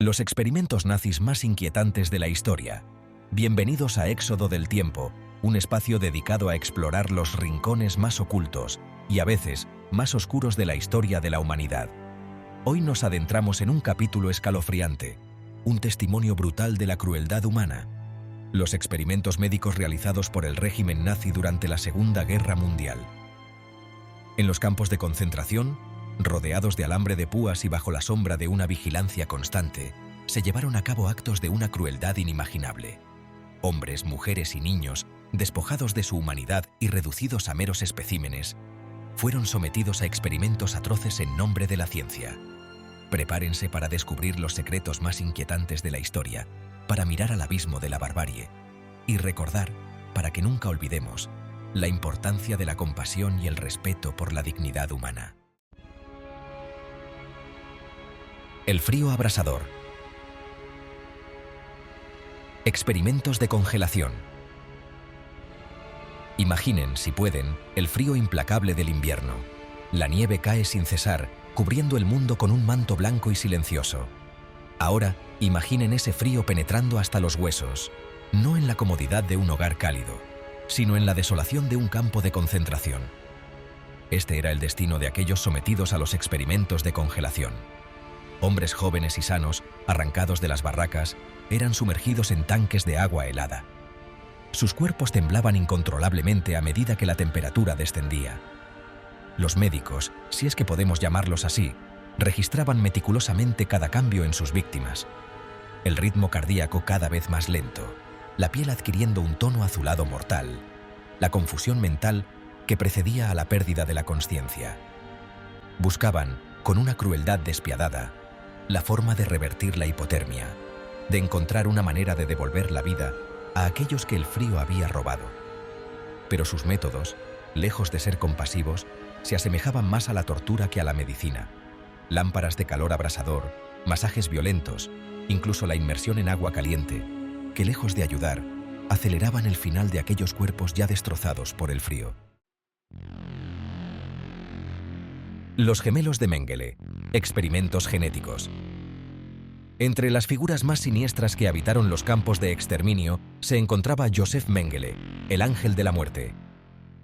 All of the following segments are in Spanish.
Los experimentos nazis más inquietantes de la historia. Bienvenidos a Éxodo del Tiempo, un espacio dedicado a explorar los rincones más ocultos y a veces más oscuros de la historia de la humanidad. Hoy nos adentramos en un capítulo escalofriante, un testimonio brutal de la crueldad humana. Los experimentos médicos realizados por el régimen nazi durante la Segunda Guerra Mundial. En los campos de concentración, rodeados de alambre de púas y bajo la sombra de una vigilancia constante, se llevaron a cabo actos de una crueldad inimaginable. Hombres, mujeres y niños, despojados de su humanidad y reducidos a meros especímenes, fueron sometidos a experimentos atroces en nombre de la ciencia. Prepárense para descubrir los secretos más inquietantes de la historia, para mirar al abismo de la barbarie y recordar, para que nunca olvidemos, la importancia de la compasión y el respeto por la dignidad humana. El frío abrasador. Experimentos de congelación. Imaginen, si pueden, el frío implacable del invierno. La nieve cae sin cesar, cubriendo el mundo con un manto blanco y silencioso. Ahora, imaginen ese frío penetrando hasta los huesos, no en la comodidad de un hogar cálido, sino en la desolación de un campo de concentración. Este era el destino de aquellos sometidos a los experimentos de congelación. Hombres jóvenes y sanos, arrancados de las barracas, eran sumergidos en tanques de agua helada. Sus cuerpos temblaban incontrolablemente a medida que la temperatura descendía. Los médicos, si es que podemos llamarlos así, registraban meticulosamente cada cambio en sus víctimas. El ritmo cardíaco cada vez más lento, la piel adquiriendo un tono azulado mortal, la confusión mental que precedía a la pérdida de la consciencia. Buscaban, con una crueldad despiadada, la forma de revertir la hipotermia, de encontrar una manera de devolver la vida a aquellos que el frío había robado. Pero sus métodos, lejos de ser compasivos, se asemejaban más a la tortura que a la medicina. Lámparas de calor abrasador, masajes violentos, incluso la inmersión en agua caliente, que lejos de ayudar, aceleraban el final de aquellos cuerpos ya destrozados por el frío. Los gemelos de Mengele. Experimentos genéticos. Entre las figuras más siniestras que habitaron los campos de exterminio se encontraba Joseph Mengele, el ángel de la muerte.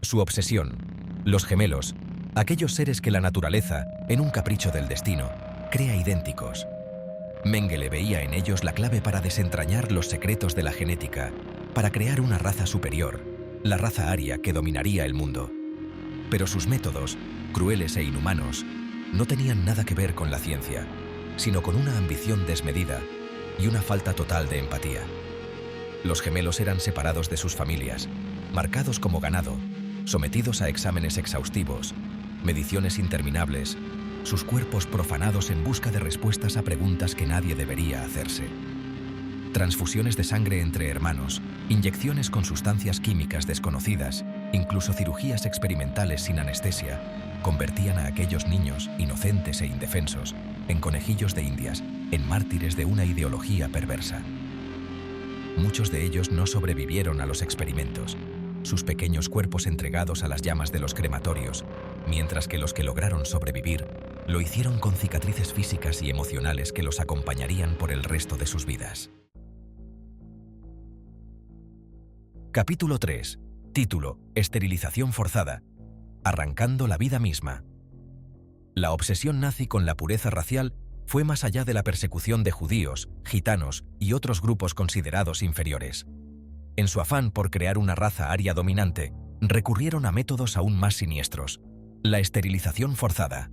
Su obsesión, los gemelos, aquellos seres que la naturaleza, en un capricho del destino, crea idénticos. Mengele veía en ellos la clave para desentrañar los secretos de la genética, para crear una raza superior, la raza aria que dominaría el mundo. Pero sus métodos, crueles e inhumanos, no tenían nada que ver con la ciencia, sino con una ambición desmedida y una falta total de empatía. Los gemelos eran separados de sus familias, marcados como ganado, sometidos a exámenes exhaustivos, mediciones interminables, sus cuerpos profanados en busca de respuestas a preguntas que nadie debería hacerse. Transfusiones de sangre entre hermanos, inyecciones con sustancias químicas desconocidas, incluso cirugías experimentales sin anestesia, convertían a aquellos niños, inocentes e indefensos, en conejillos de indias, en mártires de una ideología perversa. Muchos de ellos no sobrevivieron a los experimentos, sus pequeños cuerpos entregados a las llamas de los crematorios, mientras que los que lograron sobrevivir lo hicieron con cicatrices físicas y emocionales que los acompañarían por el resto de sus vidas. Capítulo 3. Título: Esterilización forzada. Arrancando la vida misma. La obsesión nazi con la pureza racial fue más allá de la persecución de judíos, gitanos y otros grupos considerados inferiores. En su afán por crear una raza aria dominante, recurrieron a métodos aún más siniestros: la esterilización forzada.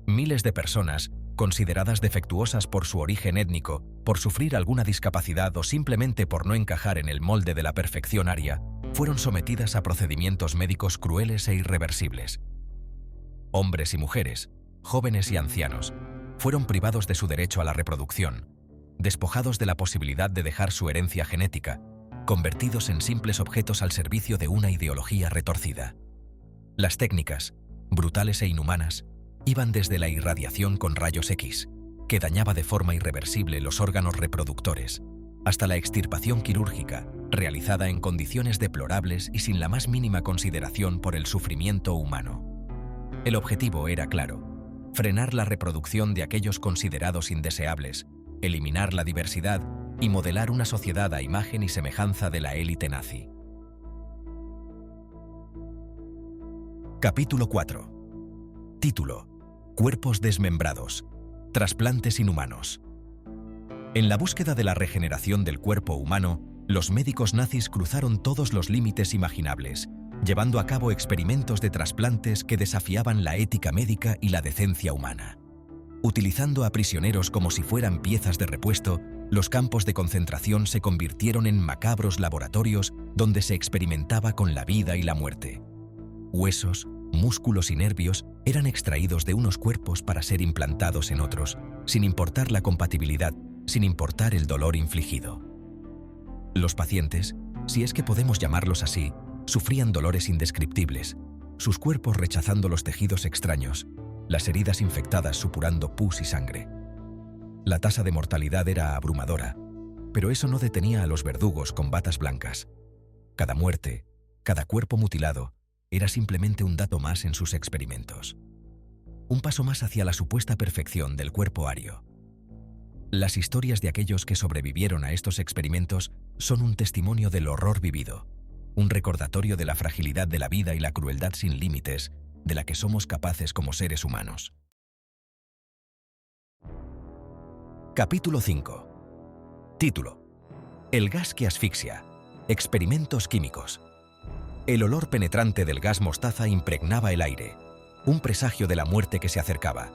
Miles de personas, consideradas defectuosas por su origen étnico, por sufrir alguna discapacidad o simplemente por no encajar en el molde de la perfección aria, fueron sometidas a procedimientos médicos crueles e irreversibles. Hombres y mujeres, jóvenes y ancianos, fueron privados de su derecho a la reproducción, despojados de la posibilidad de dejar su herencia genética, convertidos en simples objetos al servicio de una ideología retorcida. Las técnicas, brutales e inhumanas, iban desde la irradiación con rayos X, que dañaba de forma irreversible los órganos reproductores, hasta la extirpación quirúrgica, realizada en condiciones deplorables y sin la más mínima consideración por el sufrimiento humano. El objetivo era claro: frenar la reproducción de aquellos considerados indeseables, eliminar la diversidad y modelar una sociedad a imagen y semejanza de la élite nazi. Capítulo 4. Título: Cuerpos desmembrados. Trasplantes inhumanos. En la búsqueda de la regeneración del cuerpo humano, los médicos nazis cruzaron todos los límites imaginables, llevando a cabo experimentos de trasplantes que desafiaban la ética médica y la decencia humana. Utilizando a prisioneros como si fueran piezas de repuesto, los campos de concentración se convirtieron en macabros laboratorios donde se experimentaba con la vida y la muerte. Huesos, músculos y nervios eran extraídos de unos cuerpos para ser implantados en otros, sin importar la compatibilidad, sin importar el dolor infligido. Los pacientes, si es que podemos llamarlos así, sufrían dolores indescriptibles, sus cuerpos rechazando los tejidos extraños, las heridas infectadas supurando pus y sangre. La tasa de mortalidad era abrumadora, pero eso no detenía a los verdugos con batas blancas. Cada muerte, cada cuerpo mutilado, era simplemente un dato más en sus experimentos. Un paso más hacia la supuesta perfección del cuerpo ario. Las historias de aquellos que sobrevivieron a estos experimentos son un testimonio del horror vivido, un recordatorio de la fragilidad de la vida y la crueldad sin límites de la que somos capaces como seres humanos. Capítulo 5. Título: El gas que asfixia. Experimentos químicos. El olor penetrante del gas mostaza impregnaba el aire, un presagio de la muerte que se acercaba.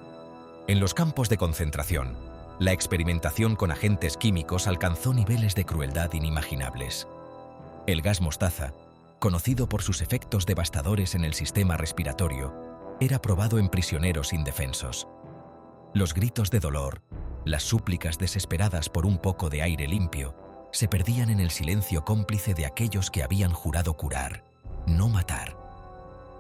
En los campos de concentración, la experimentación con agentes químicos alcanzó niveles de crueldad inimaginables. El gas mostaza, conocido por sus efectos devastadores en el sistema respiratorio, era probado en prisioneros indefensos. Los gritos de dolor, las súplicas desesperadas por un poco de aire limpio, se perdían en el silencio cómplice de aquellos que habían jurado curar, no matar.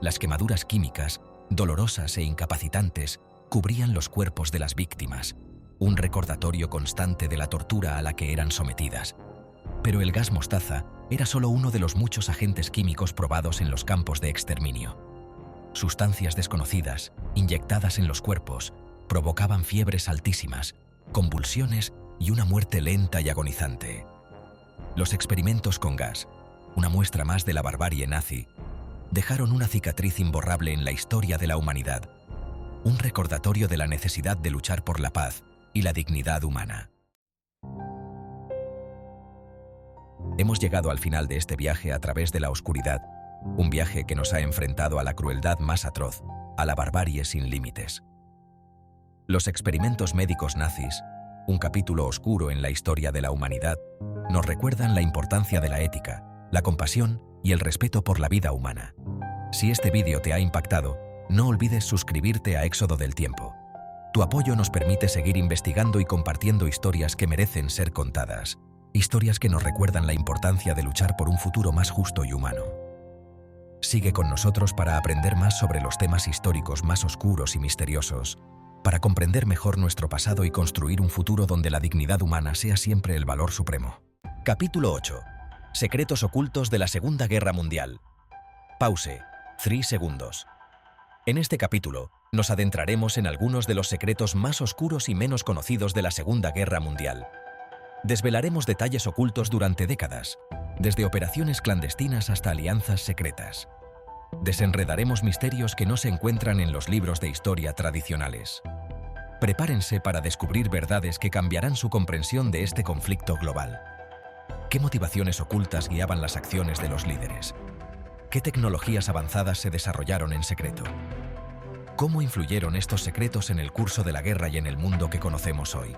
Las quemaduras químicas, dolorosas e incapacitantes, cubrían los cuerpos de las víctimas, un recordatorio constante de la tortura a la que eran sometidas. Pero el gas mostaza era solo uno de los muchos agentes químicos probados en los campos de exterminio. Sustancias desconocidas, inyectadas en los cuerpos, provocaban fiebres altísimas, convulsiones y una muerte lenta y agonizante. Los experimentos con gas, una muestra más de la barbarie nazi, dejaron una cicatriz imborrable en la historia de la humanidad, un recordatorio de la necesidad de luchar por la paz y la dignidad humana. Hemos llegado al final de este viaje a través de la oscuridad, un viaje que nos ha enfrentado a la crueldad más atroz, a la barbarie sin límites. Los experimentos médicos nazis, un capítulo oscuro en la historia de la humanidad, nos recuerdan la importancia de la ética, la compasión y el respeto por la vida humana. Si este vídeo te ha impactado, no olvides suscribirte a Éxodo del Tiempo. Tu apoyo nos permite seguir investigando y compartiendo historias que merecen ser contadas, historias que nos recuerdan la importancia de luchar por un futuro más justo y humano. Sigue con nosotros para aprender más sobre los temas históricos más oscuros y misteriosos, para comprender mejor nuestro pasado y construir un futuro donde la dignidad humana sea siempre el valor supremo. Capítulo 8. Secretos ocultos de la Segunda Guerra Mundial. Pause. 3 segundos. En este capítulo, nos adentraremos en algunos de los secretos más oscuros y menos conocidos de la Segunda Guerra Mundial. Desvelaremos detalles ocultos durante décadas, desde operaciones clandestinas hasta alianzas secretas. Desenredaremos misterios que no se encuentran en los libros de historia tradicionales. Prepárense para descubrir verdades que cambiarán su comprensión de este conflicto global. ¿Qué motivaciones ocultas guiaban las acciones de los líderes? ¿Qué tecnologías avanzadas se desarrollaron en secreto? ¿Cómo influyeron estos secretos en el curso de la guerra y en el mundo que conocemos hoy?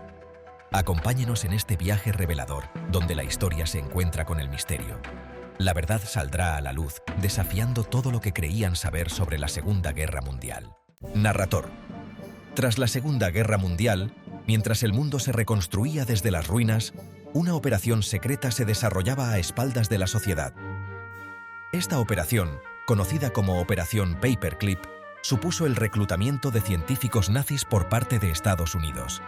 Acompáñenos en este viaje revelador, donde la historia se encuentra con el misterio. La verdad saldrá a la luz, desafiando todo lo que creían saber sobre la Segunda Guerra Mundial. Narrador. Tras la Segunda Guerra Mundial, mientras el mundo se reconstruía desde las ruinas, una operación secreta se desarrollaba a espaldas de la sociedad. Esta operación, conocida como Operación Paperclip, supuso el reclutamiento de científicos nazis por parte de Estados Unidos.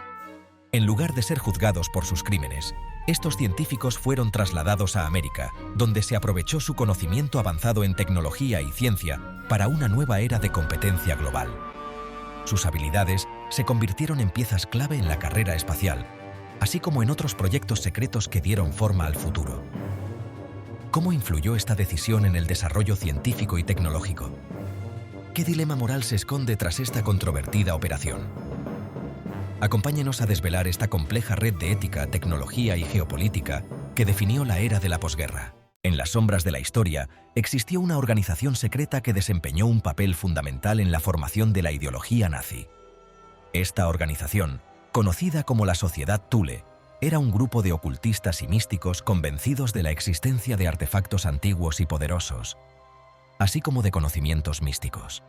En lugar de ser juzgados por sus crímenes, estos científicos fueron trasladados a América, donde se aprovechó su conocimiento avanzado en tecnología y ciencia para una nueva era de competencia global. Sus habilidades se convirtieron en piezas clave en la carrera espacial, así como en otros proyectos secretos que dieron forma al futuro. ¿Cómo influyó esta decisión en el desarrollo científico y tecnológico? ¿Qué dilema moral se esconde tras esta controvertida operación? Acompáñenos a desvelar esta compleja red de ética, tecnología y geopolítica que definió la era de la posguerra. En las sombras de la historia, existió una organización secreta que desempeñó un papel fundamental en la formación de la ideología nazi. Esta organización, conocida como la Sociedad Thule, era un grupo de ocultistas y místicos convencidos de la existencia de artefactos antiguos y poderosos, así como de conocimientos místicos.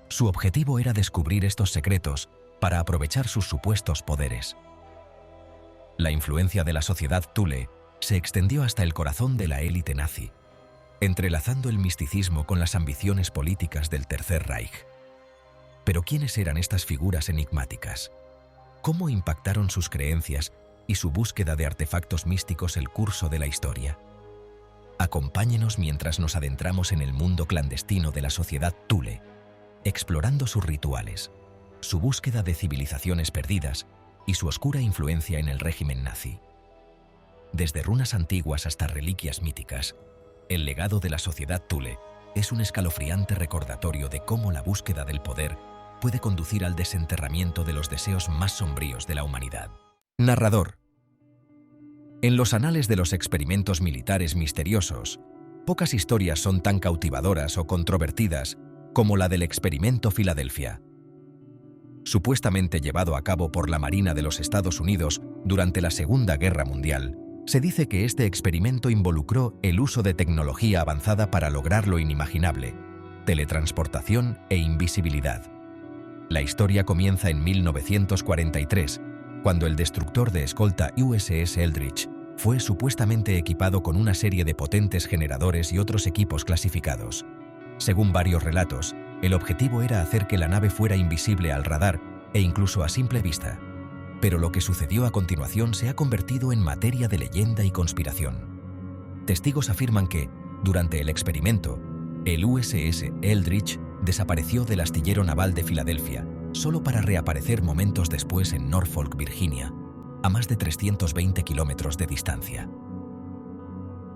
Su objetivo era descubrir estos secretos para aprovechar sus supuestos poderes. La influencia de la Sociedad Thule se extendió hasta el corazón de la élite nazi, entrelazando el misticismo con las ambiciones políticas del Tercer Reich. Pero ¿quiénes eran estas figuras enigmáticas? ¿Cómo impactaron sus creencias y su búsqueda de artefactos místicos el curso de la historia? Acompáñenos mientras nos adentramos en el mundo clandestino de la Sociedad Thule, explorando sus rituales, su búsqueda de civilizaciones perdidas y su oscura influencia en el régimen nazi. Desde runas antiguas hasta reliquias míticas, el legado de la Sociedad Thule es un escalofriante recordatorio de cómo la búsqueda del poder puede conducir al desenterramiento de los deseos más sombríos de la humanidad. Narrador. En los anales de los experimentos militares misteriosos, pocas historias son tan cautivadoras o controvertidas como la del experimento Filadelfia. Supuestamente llevado a cabo por la Marina de los Estados Unidos durante la Segunda Guerra Mundial, se dice que este experimento involucró el uso de tecnología avanzada para lograr lo inimaginable: teletransportación e invisibilidad. La historia comienza en 1943, cuando el destructor de escolta USS Eldridge fue supuestamente equipado con una serie de potentes generadores y otros equipos clasificados. Según varios relatos, el objetivo era hacer que la nave fuera invisible al radar e incluso a simple vista. Pero lo que sucedió a continuación se ha convertido en materia de leyenda y conspiración. Testigos afirman que, durante el experimento, el USS Eldridge desapareció del astillero naval de Filadelfia, solo para reaparecer momentos después en Norfolk, Virginia, a más de 320 kilómetros de distancia.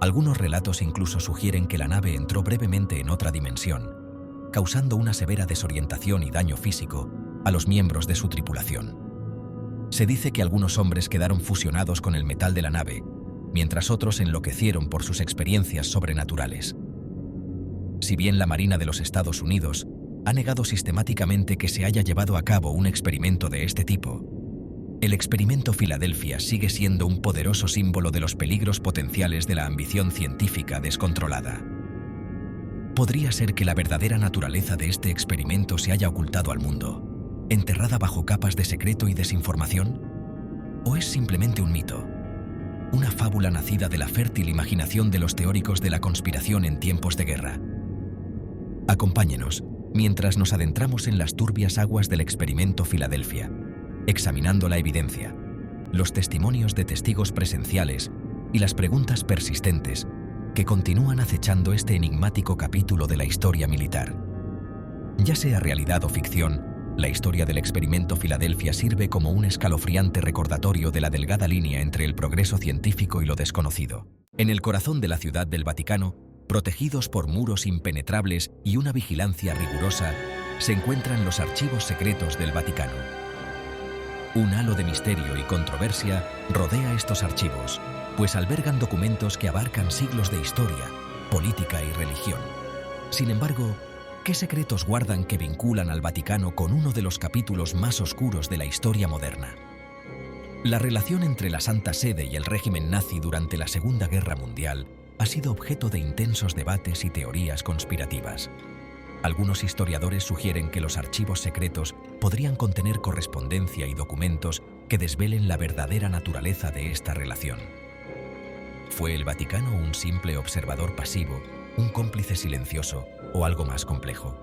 Algunos relatos incluso sugieren que la nave entró brevemente en otra dimensión, causando una severa desorientación y daño físico a los miembros de su tripulación. Se dice que algunos hombres quedaron fusionados con el metal de la nave, mientras otros enloquecieron por sus experiencias sobrenaturales. Si bien la Marina de los Estados Unidos ha negado sistemáticamente que se haya llevado a cabo un experimento de este tipo, el experimento Filadelfia sigue siendo un poderoso símbolo de los peligros potenciales de la ambición científica descontrolada. ¿Podría ser que la verdadera naturaleza de este experimento se haya ocultado al mundo, enterrada bajo capas de secreto y desinformación? ¿O es simplemente un mito? Una fábula nacida de la fértil imaginación de los teóricos de la conspiración en tiempos de guerra. Acompáñenos mientras nos adentramos en las turbias aguas del experimento Filadelfia, examinando la evidencia, los testimonios de testigos presenciales y las preguntas persistentes que continúan acechando este enigmático capítulo de la historia militar. Ya sea realidad o ficción, la historia del experimento Filadelfia sirve como un escalofriante recordatorio de la delgada línea entre el progreso científico y lo desconocido. En el corazón de la Ciudad del Vaticano, protegidos por muros impenetrables y una vigilancia rigurosa, se encuentran los archivos secretos del Vaticano. Un halo de misterio y controversia rodea estos archivos, pues albergan documentos que abarcan siglos de historia, política y religión. Sin embargo, ¿qué secretos guardan que vinculan al Vaticano con uno de los capítulos más oscuros de la historia moderna? La relación entre la Santa Sede y el régimen nazi durante la Segunda Guerra Mundial ha sido objeto de intensos debates y teorías conspirativas. Algunos historiadores sugieren que los archivos secretos podrían contener correspondencia y documentos que desvelen la verdadera naturaleza de esta relación. ¿Fue el Vaticano un simple observador pasivo, un cómplice silencioso o algo más complejo?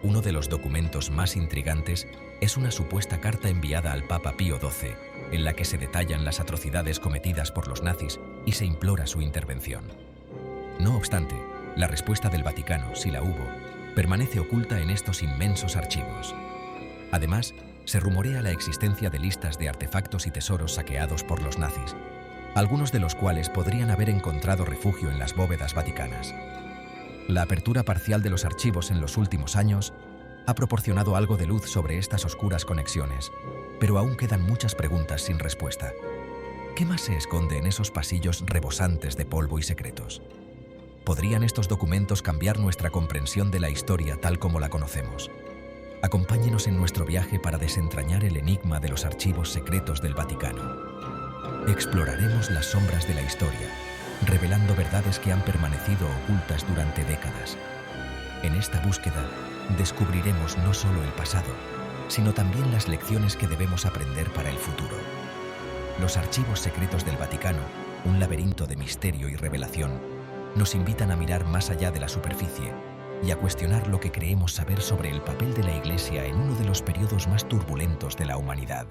Uno de los documentos más intrigantes es una supuesta carta enviada al Papa Pío XII, en la que se detallan las atrocidades cometidas por los nazis y se implora su intervención. No obstante, la respuesta del Vaticano, si la hubo, permanece oculta en estos inmensos archivos. Además, se rumorea la existencia de listas de artefactos y tesoros saqueados por los nazis, algunos de los cuales podrían haber encontrado refugio en las bóvedas vaticanas. La apertura parcial de los archivos en los últimos años ha proporcionado algo de luz sobre estas oscuras conexiones, pero aún quedan muchas preguntas sin respuesta. ¿Qué más se esconde en esos pasillos rebosantes de polvo y secretos? ¿Podrían estos documentos cambiar nuestra comprensión de la historia tal como la conocemos? Acompáñenos en nuestro viaje para desentrañar el enigma de los archivos secretos del Vaticano. Exploraremos las sombras de la historia, revelando verdades que han permanecido ocultas durante décadas. En esta búsqueda, descubriremos no solo el pasado, sino también las lecciones que debemos aprender para el futuro. Los archivos secretos del Vaticano, un laberinto de misterio y revelación, nos invitan a mirar más allá de la superficie y a cuestionar lo que creemos saber sobre el papel de la Iglesia en uno de los periodos más turbulentos de la humanidad.